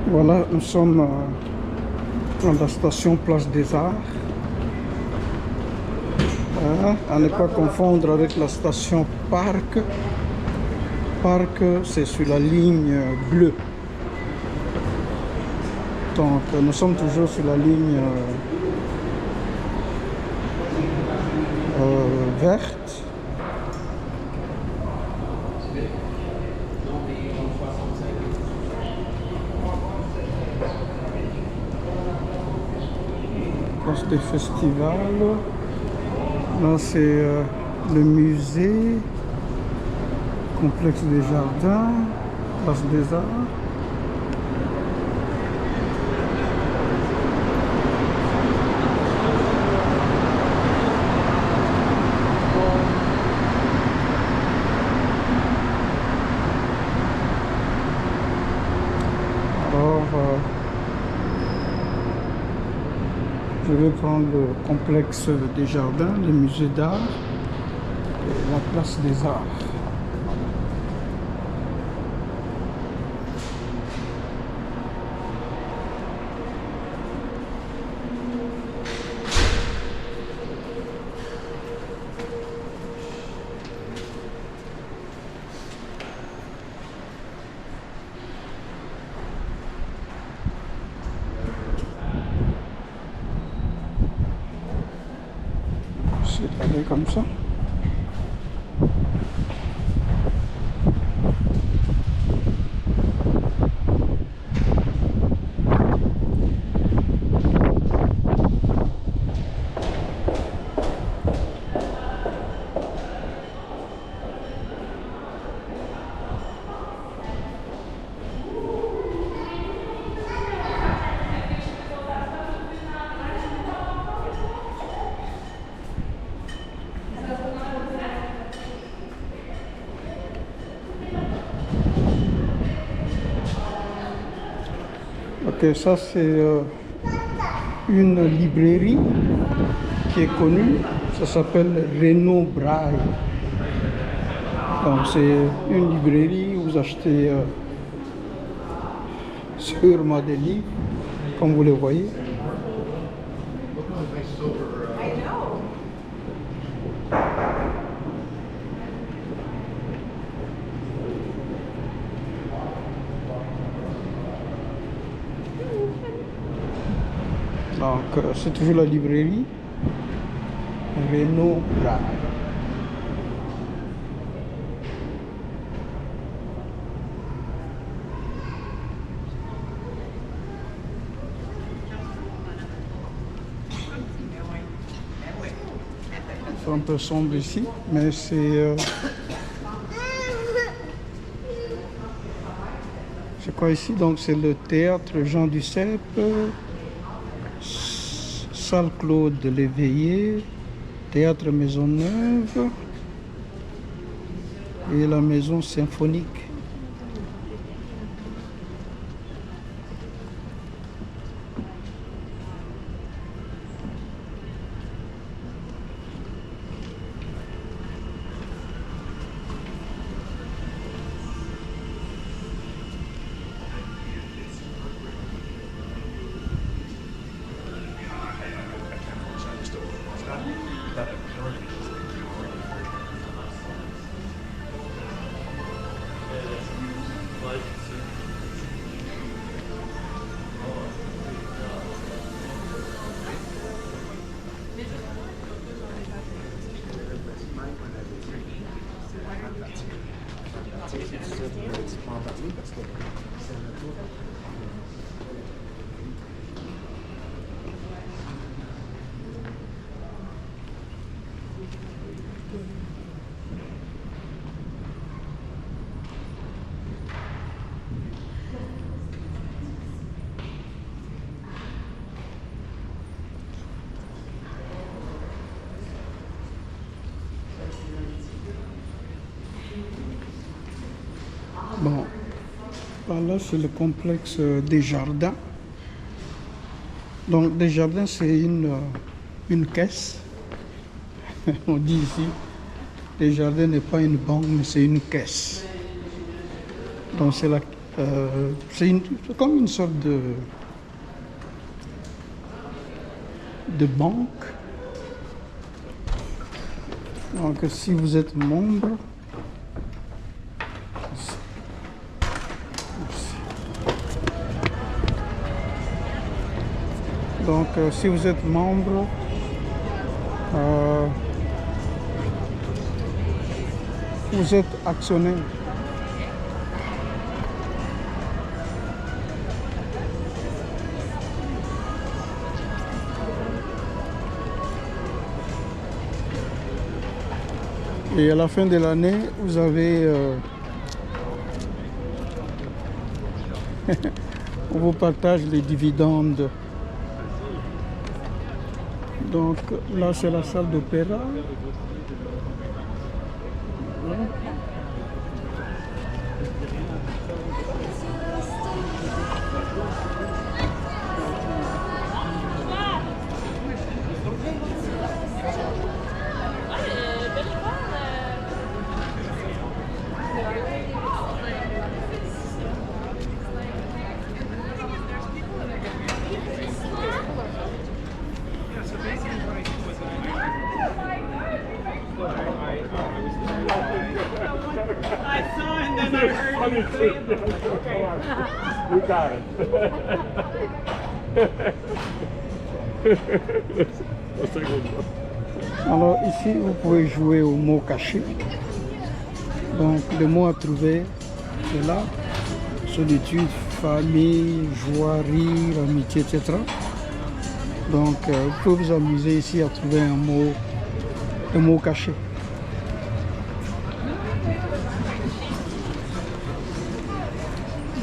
Voilà, nous sommes dans la station Place des Arts. À ne pas confondre avec la station Parc. Parc, c'est sur la ligne bleue. Donc, nous sommes toujours sur la ligne verte. Place des festivals. Là, c'est le musée, complexe des jardins, place des arts. Alors, je vais prendre le complexe des jardins, le musée d'art et la place des arts. C'est allé comme ça. Ok, ça c'est une librairie qui est connue, ça s'appelle Renaud Braille. Donc c'est une librairie où vous achetez sûrement des livres, comme vous les voyez. Donc c'est toujours la librairie Renaud Braille. C'est un peu sombre ici, mais c'est quoi ici? Donc c'est le théâtre Jean Duceppe, salle Claude Léveillé, théâtre Maisonneuve et la maison symphonique. Bon, par là c'est le complexe des jardins. Donc des jardins c'est une caisse. On dit ici, les jardins n'est pas une banque mais c'est une caisse. Donc c'est C'est comme une sorte de banque. Donc si vous êtes membre, donc si vous êtes membre, vous êtes actionnaire. Et à la fin de l'année, vous avez on vous partage les dividendes. Donc là, c'est la salle d'opéra. I saw and then I heard you say it. You got it. Alors ici, vous pouvez jouer au mot caché. Donc le mot à trouver, c'est là. Solitude, famille, joie, rire, amitié, etc. Donc vous pouvez vous amuser ici à trouver un mot caché.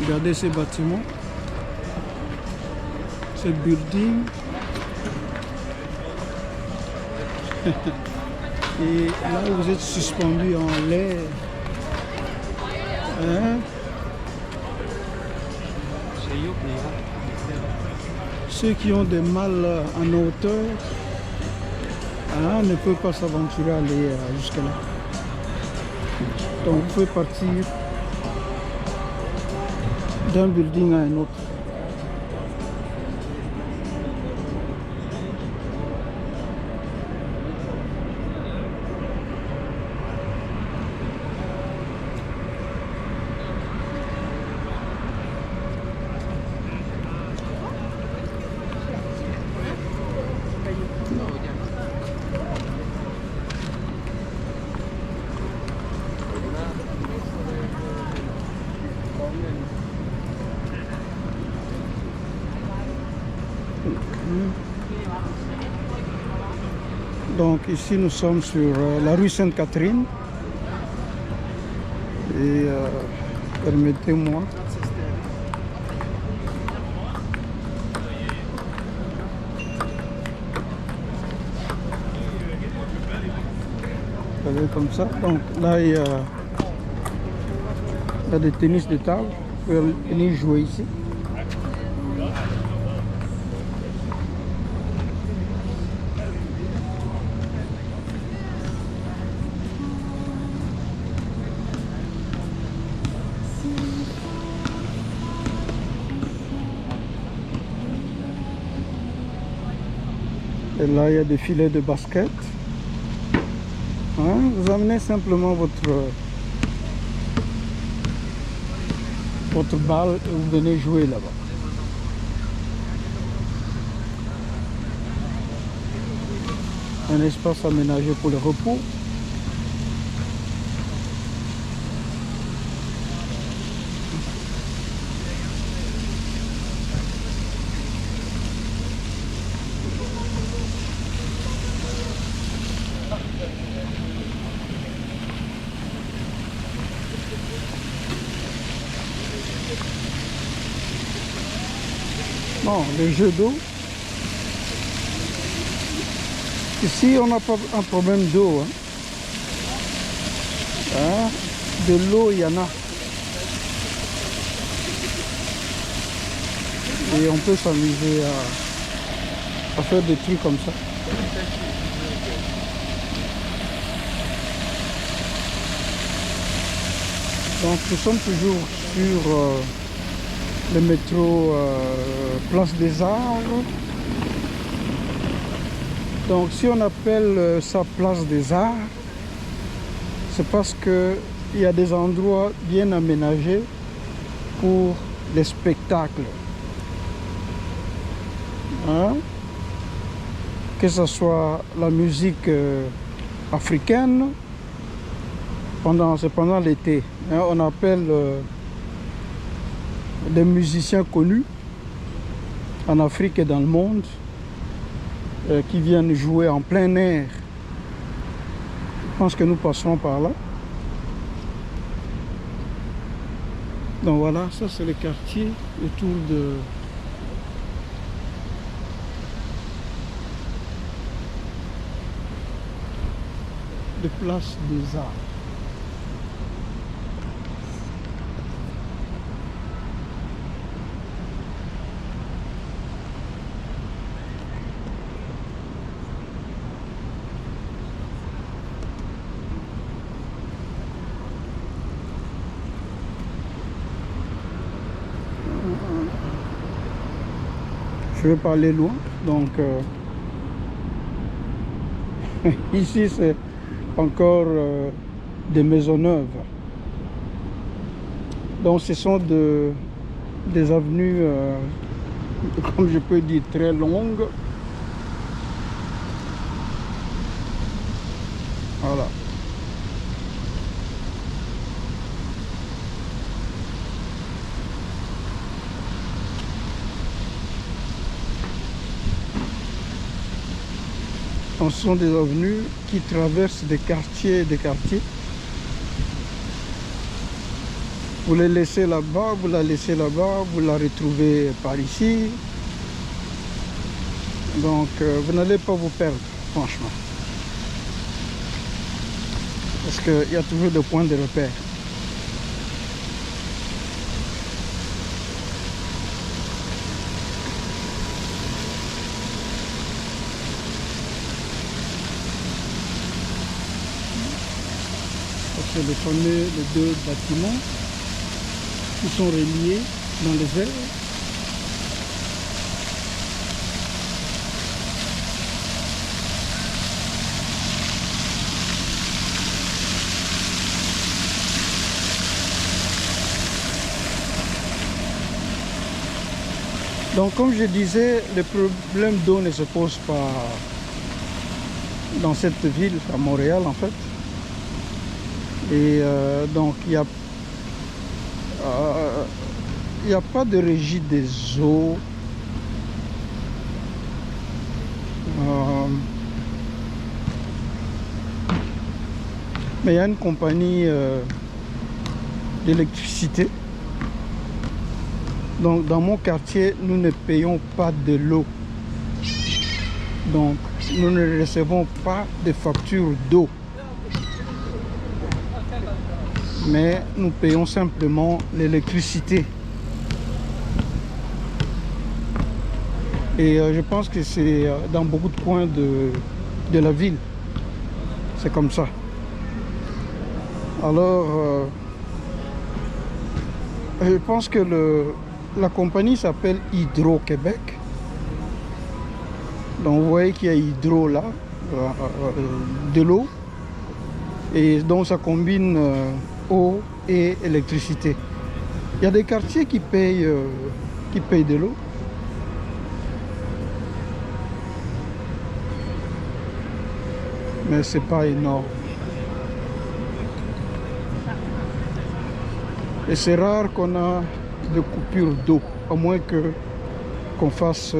Regardez ces bâtiments, ces buildings. Et là, vous êtes suspendu en l'air. Hein? Ceux qui ont des mal en hauteur ne peuvent pas s'aventurer à aller jusque là. Donc vous pouvez partir d'un building à un autre. Donc ici nous sommes sur la rue Sainte-Catherine et permettez-moi d'aller comme ça. Donc là il y a des tennis de table, vous pouvez venir jouer ici. Et là, il y a des filets de basket. Hein? Vous amenez simplement votre balle et vous venez jouer là-bas. Un espace aménagé pour le repos. Bon, les jeux d'eau. Ici, on n'a pas un problème d'eau. Hein? De l'eau, il y en a. Et on peut s'amuser à faire des trucs comme ça. Donc, nous sommes toujours sur le métro Place des Arts. Donc si on appelle ça Place des Arts, c'est parce qu'il y a des endroits bien aménagés pour les spectacles. Hein? Que ce soit la musique africaine, c'est pendant l'été. Hein? On appelle des musiciens connus en Afrique et dans le monde qui viennent jouer en plein air. Je pense que nous passerons par là. Donc voilà, ça c'est le quartier autour de Place des Arts. Je vais pas aller loin, donc ici c'est encore des maisons neuves. Donc ce sont des avenues, comme je peux dire, très longues. Voilà. Donc, ce sont des avenues qui traversent des quartiers et des quartiers. Vous les laissez là-bas, vous la laissez là-bas, vous la retrouvez par ici. Donc vous n'allez pas vous perdre, franchement. Parce qu'il y a toujours des points de repère. C'est les fameux les deux bâtiments qui sont reliés dans les airs. Donc comme je disais, le problème d'eau ne se pose pas dans cette ville, à Montréal en fait. Et donc il n'y a pas de régie des eaux. Mais il y a une compagnie d'électricité. Donc dans mon quartier, nous ne payons pas de l'eau. Donc nous ne recevons pas de facture d'eau. Mais nous payons simplement l'électricité. Et je pense que c'est dans beaucoup de coins de la ville. C'est comme ça. Alors, je pense que la compagnie s'appelle Hydro-Québec. Donc vous voyez qu'il y a Hydro là, de l'eau. Et donc ça combine eau et électricité. Il y a des quartiers qui payent de l'eau. Mais c'est pas énorme. Et c'est rare qu'on a de coupure d'eau, à moins qu'on fasse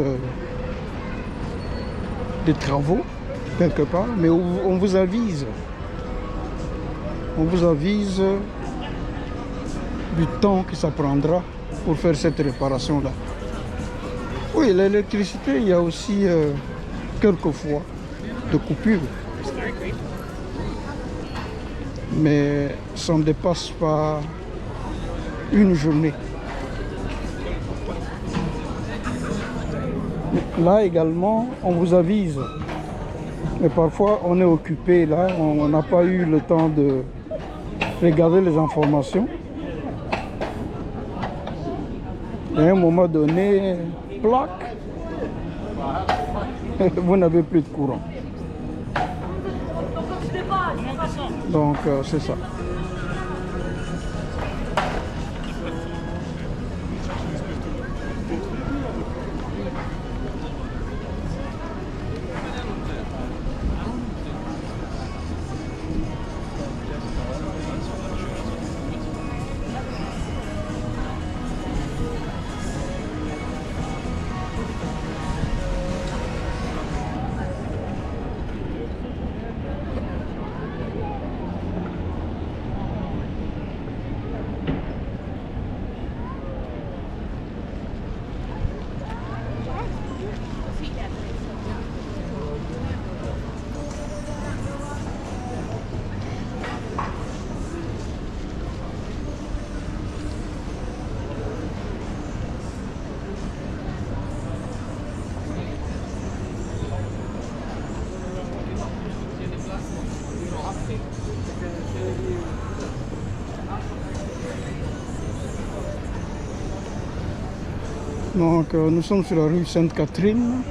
des travaux quelque part, mais on vous avise. On vous avise du temps que ça prendra pour faire cette réparation-là. Oui, l'électricité, il y a aussi quelquefois de coupures. Mais ça ne dépasse pas une journée. Là également, on vous avise. Mais parfois, on est occupé là, on n'a pas eu le temps de regarder les informations. à un moment donné, plaque, vous n'avez plus de courant. Donc c'est ça. Donc nous sommes sur la rue Sainte-Catherine.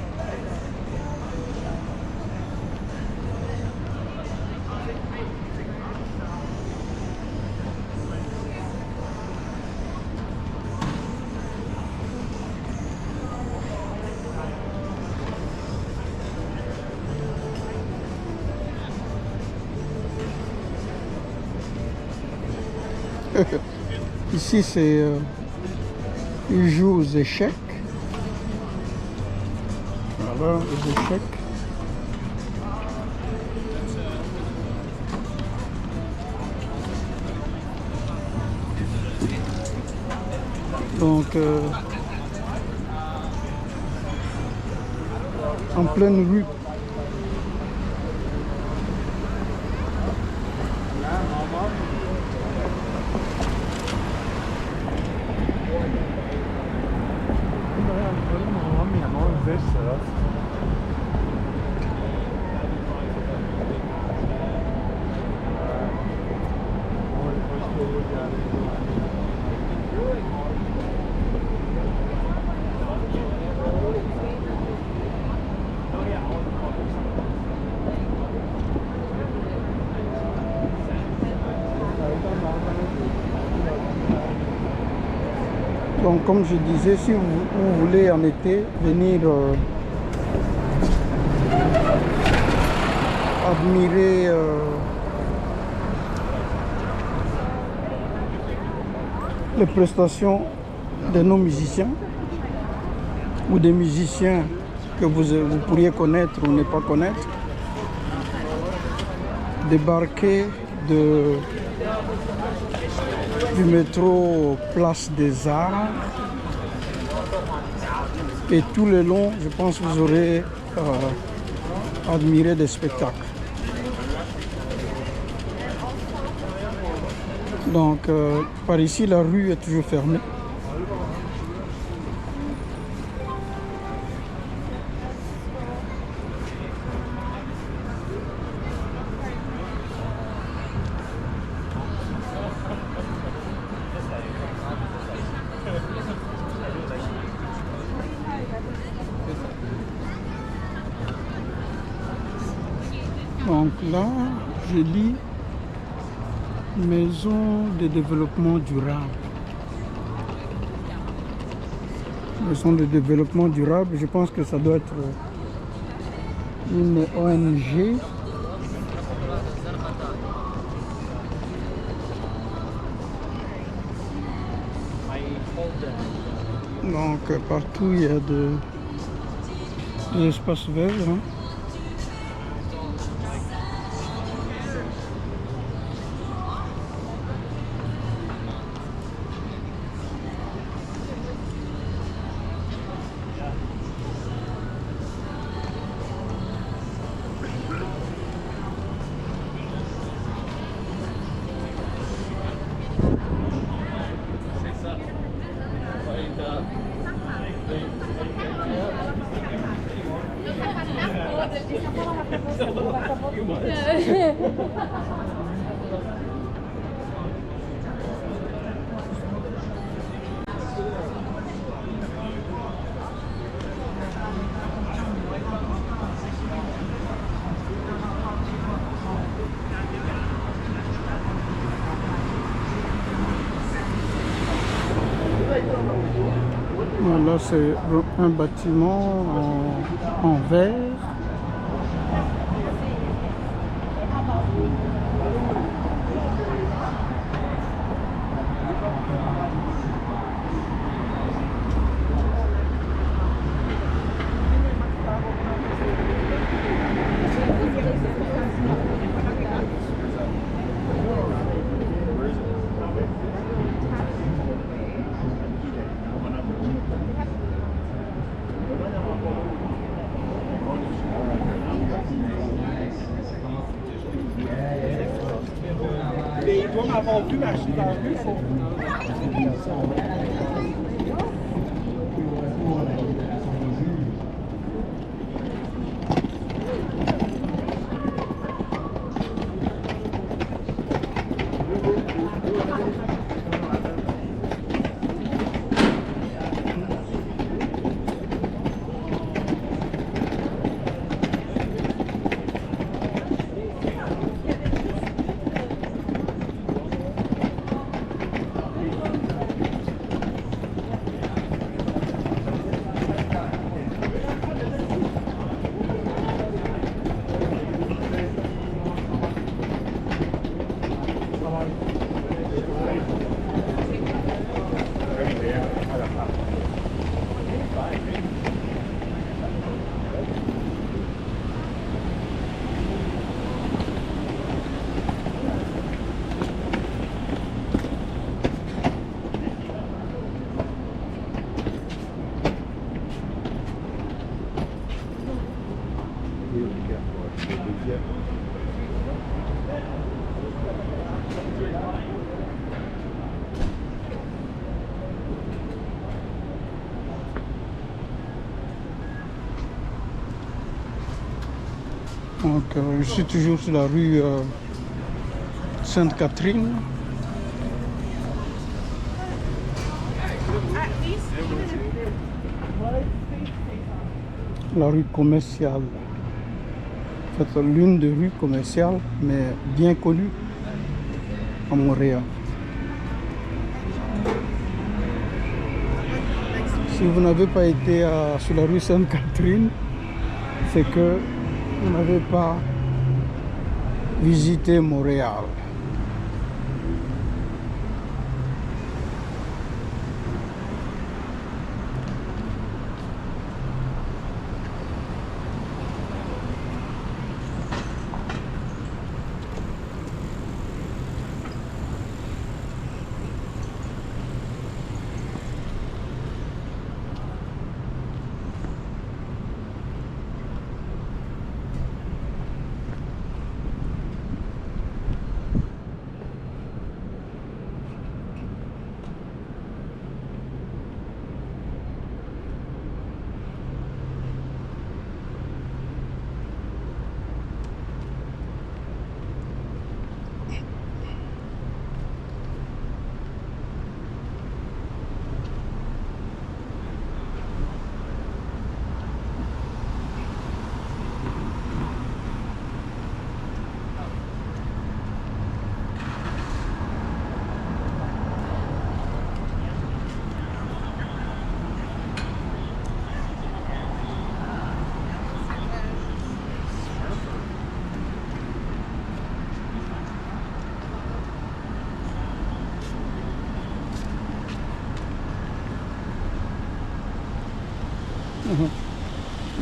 Ici c'est ils jouent aux échecs. Voilà, les échecs. Donc en pleine rue. Donc comme je disais, si vous voulez en été venir admirer les prestations de nos musiciens ou des musiciens que vous pourriez connaître ou ne pas connaître, débarquer du métro Place des Arts et tout le long, je pense que vous aurez admiré des spectacles. Donc par ici la rue est toujours fermée. Donc là, je lis Maison de développement durable. Maison de développement durable, je pense que ça doit être une ONG. Donc partout il y a des espaces verts. Hein. Voilà, c'est un bâtiment en verre. Mais il doit m'avoir vu marcher dans la rue, faut... Donc, je suis toujours sur la rue Sainte-Catherine. La rue commerciale. En fait, l'une des rues commerciales, mais bien connue à Montréal. Si vous n'avez pas été sur la rue Sainte-Catherine, c'est que vous n'avez pas visité Montréal.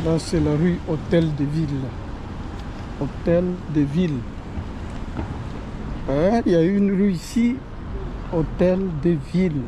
Là, c'est la rue Hôtel de Ville. Hôtel de Ville. Il y a une rue ici, Hôtel de Ville.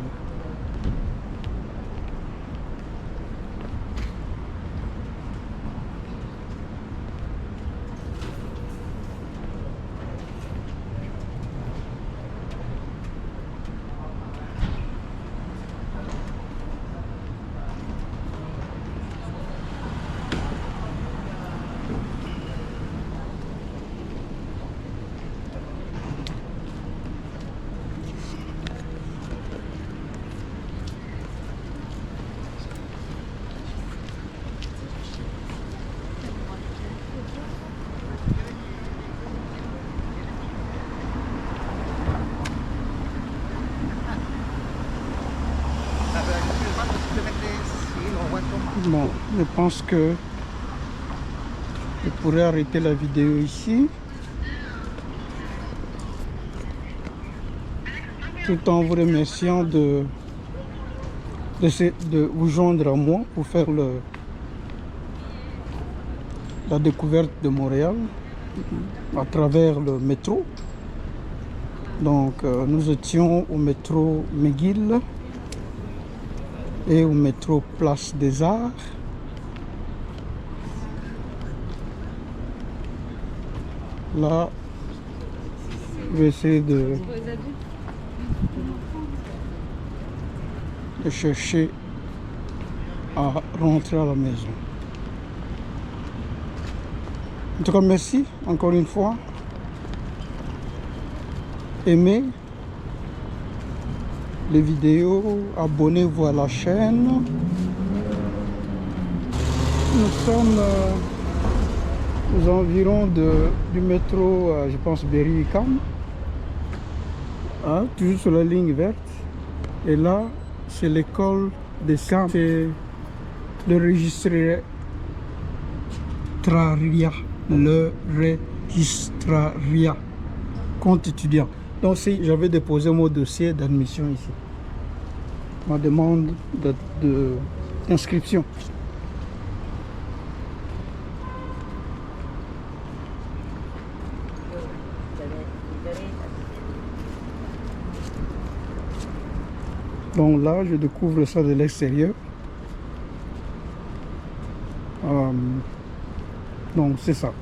Bon, je pense que je pourrais arrêter la vidéo ici. Tout en vous remerciant de vous joindre à moi pour faire la découverte de Montréal à travers le métro. Donc nous étions au métro McGill et au métro Place des Arts. Là, je vais essayer de chercher à rentrer à la maison. En tout cas, merci encore une fois. Aimez les vidéos, abonnez-vous à la chaîne. Nous sommes aux environs du métro, je pense, Berry-UQAM, toujours sur la ligne verte. Et là, c'est l'école des CAM, c'est le registraria, compte étudiant. Donc si j'avais déposé mon dossier d'admission ici, ma demande d'inscription. Donc là, je découvre ça de l'extérieur. Donc c'est ça.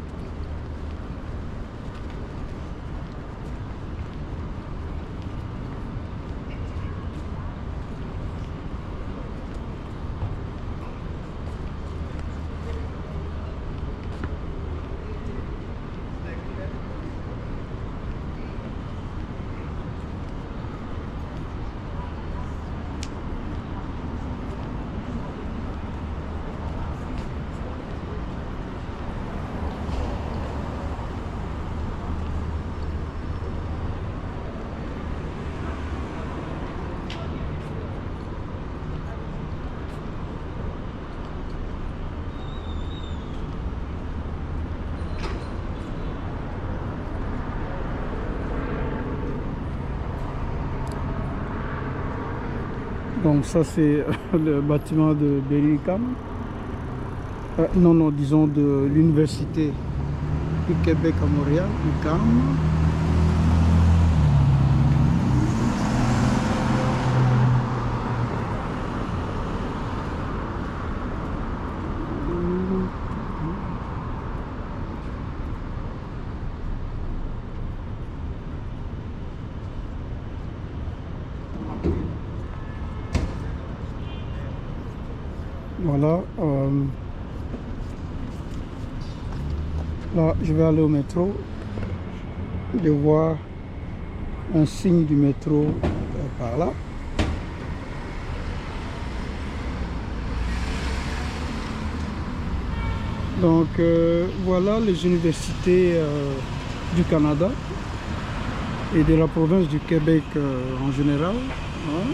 Donc ça c'est le bâtiment de Berry-UQAM. Non, disons de l'Université du Québec à Montréal, UQAM. Voilà. Là, je vais aller au métro. Je vois un signe du métro par là. Donc voilà les universités du Canada et de la province du Québec en général. Hein.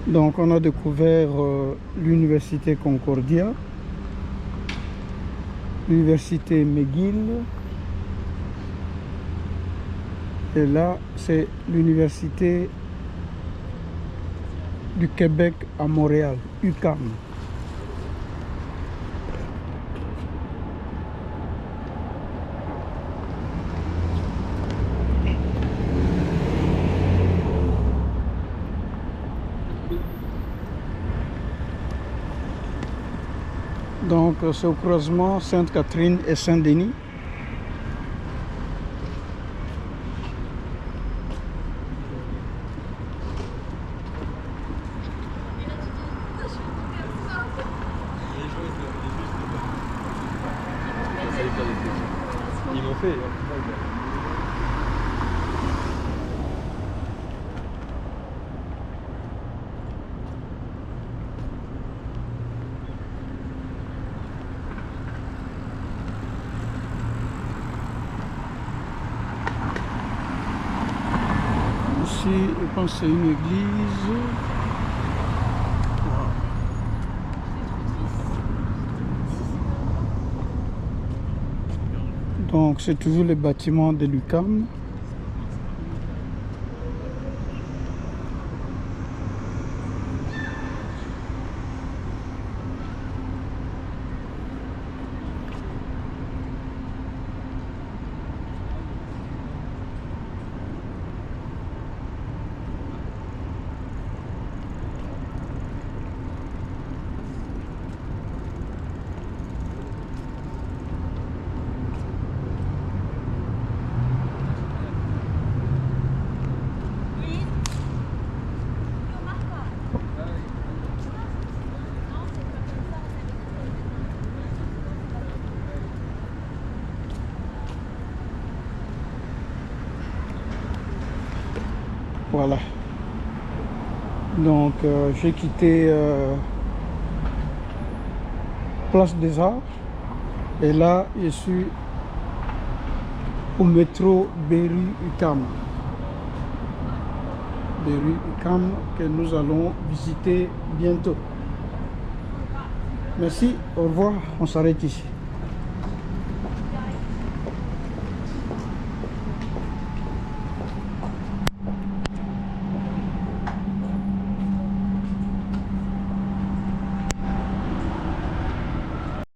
Donc on a découvert l'université Concordia, l'université McGill, et là c'est l'université du Québec à Montréal, UQAM. Donc c'est au croisement Sainte-Catherine et Saint-Denis. Ils m'ont fait. Je pense que c'est une église. Voilà. Donc c'est toujours le bâtiment de l'UQAM. Voilà. Donc j'ai quitté Place des Arts et là je suis au métro Berry-UQAM. Berry-UQAM que nous allons visiter bientôt. Merci, au revoir, on s'arrête ici.